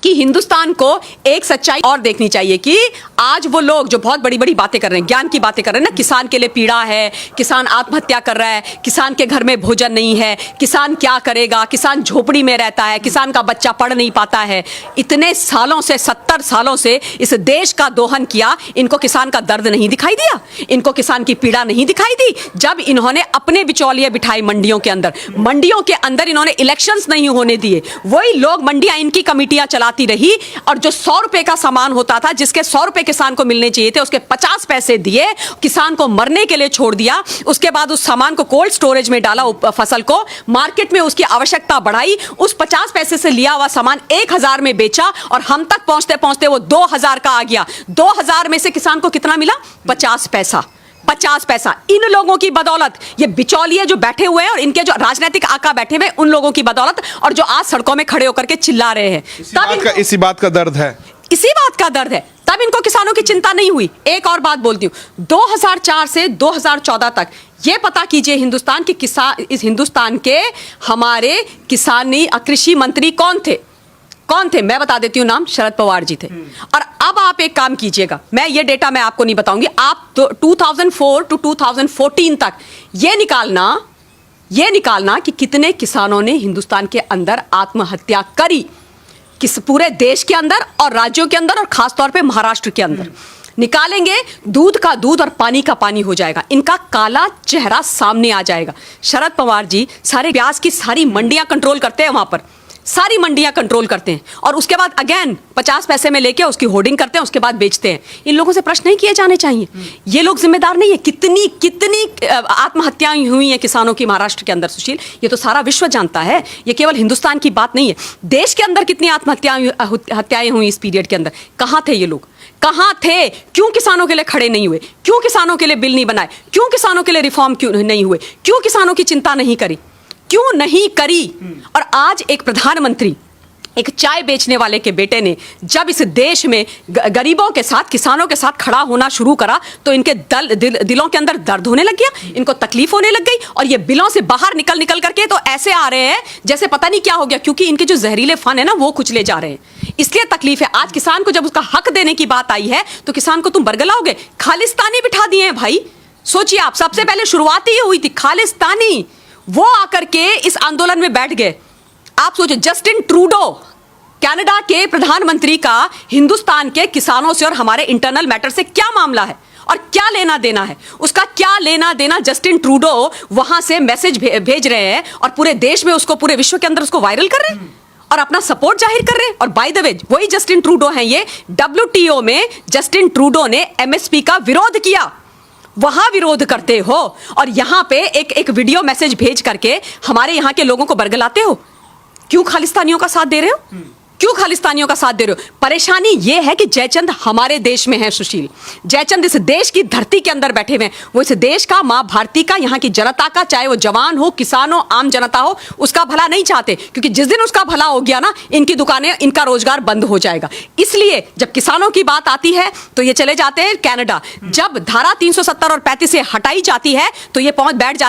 कि हिंदुस्तान को एक सच्चाई और देखनी चाहिए कि आज वो लोग जो बहुत बड़ी बड़ी बातें कर रहे हैं, ज्ञान की बातें कर रहे हैं ना, किसान के लिए पीड़ा है, किसान आत्महत्या कर रहा है, किसान के घर में भोजन नहीं है, किसान क्या करेगा, किसान झोपड़ी में रहता है, किसान का बच्चा पढ़ नहीं पाता है। इतने सालों से, 70 सालों से इस देश का दोहन किया, इनको किसान का दर्द नहीं दिखाई दिया, इनको किसान की पीड़ा नहीं दिखाई दी। जब इन्होंने अपने बिचौलिए बिठाए मंडियों के अंदर इन्होंने इलेक्शंस नहीं होने दिए, वही लोग मंडियां इनकी कमिटियां चलाती रही और जो 100 रुपए का सामान होता था, जिसके 100 रुपए किसान को मिलने चाहिए थे, उसके 50 पैसे दिए, किसान को मरने के लिए छोड़ दिया। उसके बाद उस सामान को कोल्ड स्टोरेज में डाला, फसल को मार्केट में उसकी आवश्यकता बढ़ाई, उस 50 पैसे से लिया हुआ सामान 1000 में बेचा और हम तक पहुंचते पहुंचते वो 2000 का आ गया। 2000 में से किसान को कितना मिला? 50 पैसा। 50 पैसा। इन लोगों की बदौलत, ये बिचौलिए जो बैठे हुए हैं और इनके जो राजनीतिक आका बैठे हुए, उन लोगों की बदौलत, और जो आज सड़कों में खड़े होकर के चिल्ला रहे हैं, इसी बात का दर्द है, इसी बात का दर्द है। तब इनको किसानों की चिंता नहीं हुई। एक और बात बोलती हूं, 2004 से 2014 तक ये पता कीजिए हिंदुस्तान के इस हिंदुस्तान के हमारे किसानी कृषि मंत्री कौन थे? मैं बता देती हूं नाम, शरद पवार जी थे। और अब आप एक काम कीजिएगा, मैं ये डेटा मैं आपको नहीं बताऊंगी, आप 2004 टू 2014 तक ये निकालना कि कितने किसानों ने हिंदुस्तान के अंदर आत्महत्या करी, किस पूरे देश के अंदर और राज्यों के अंदर और खासतौर पे महाराष्ट्र के अंदर। निकालेंगे, दूध का दूध और पानी का पानी हो जाएगा, इनका काला चेहरा सामने आ जाएगा। शरद पवार जी सारे प्याज की सारी मंडियां कंट्रोल करते हैं, वहां पर सारी मंडियां कंट्रोल करते हैं और उसके बाद अगेन 50 पैसे में लेके उसकी होर्डिंग करते हैं, उसके बाद बेचते हैं। इन लोगों से प्रश्न नहीं किए जाने चाहिए? ये लोग जिम्मेदार नहीं है? कितनी आत्महत्याएं हुई हैं किसानों की महाराष्ट्र के अंदर, सुशील, ये तो सारा विश्व जानता है, ये केवल हिंदुस्तान की बात नहीं है। देश के अंदर कितनी आत्महत्याएं हुई इस पीरियड के अंदर? कहां थे ये लोग? कहां थे? क्यों किसानों के लिए खड़े नहीं हुए? क्यों किसानों के लिए बिल नहीं बनाए? क्यों किसानों के लिए रिफॉर्म क्यों नहीं हुए? क्यों किसानों की चिंता नहीं करी? क्यों नहीं करी? और आज एक प्रधानमंत्री, एक चाय बेचने वाले के बेटे ने जब इस देश में गरीबों के साथ, किसानों के साथ खड़ा होना शुरू करा, तो इनके दिलों के अंदर दर्द होने लग गया, इनको तकलीफ होने लग गई, और ये बिलों से बाहर निकल करके तो ऐसे आ रहे हैं जैसे पता नहीं क्या हो गया, क्योंकि इनके जो जहरीले फन है ना, वो कुचले जा रहे हैं। इसलिए तकलीफ है। आज किसान को जब उसका हक देने की बात आई है, तो किसान को तुम बरगलाओगे? खालिस्तानी बिठा दिए हैं भाई। सोचिए आप, सबसे पहले शुरुआत ही हुई थी खालिस्तानी, वो आकर के इस आंदोलन में बैठ गए। आप सोचो, जस्टिन ट्रूडो, कनाडा के प्रधानमंत्री का हिंदुस्तान के किसानों से और हमारे इंटरनल मैटर से क्या मामला है और क्या लेना देना है? उसका क्या लेना देना? जस्टिन ट्रूडो वहां से मैसेज भेज रहे हैं और पूरे देश में उसको, पूरे विश्व के अंदर उसको वायरल कर रहे हैं और अपना सपोर्ट जाहिर कर रहे हैं। और बाय द वे, वही जस्टिन ट्रूडो हैं ये, WTO में जस्टिन ट्रूडो ने MSP का विरोध किया, वहां विरोध करते हो और यहां पे एक वीडियो मैसेज भेज करके हमारे यहां के लोगों को बरगलाते हो। क्यों खालिस्तानियों का साथ दे रहे हो? क्यों खालिस्तानियों का साथ दे रहे हो? परेशानी यह है कि जयचंद हमारे देश में है, सुशील। जयचंद इस देश की धरती के अंदर बैठे हुए हैं। वो इस देश का, मां भारती का, यहाँ की जनता का, चाहे वो जवान हो, किसान हो, आम जनता हो, उसका भला नहीं चाहते, क्योंकि जिस दिन उसका भला हो गया ना, इनकी दुकानें, इनका रोजगार बंद हो जाएगा। इसलिए जब किसानों की बात आती है तो ये चले जाते हैं कनाडा। जब धारा 370 और 35 से हटाई जाती है तो ये बैठ जाते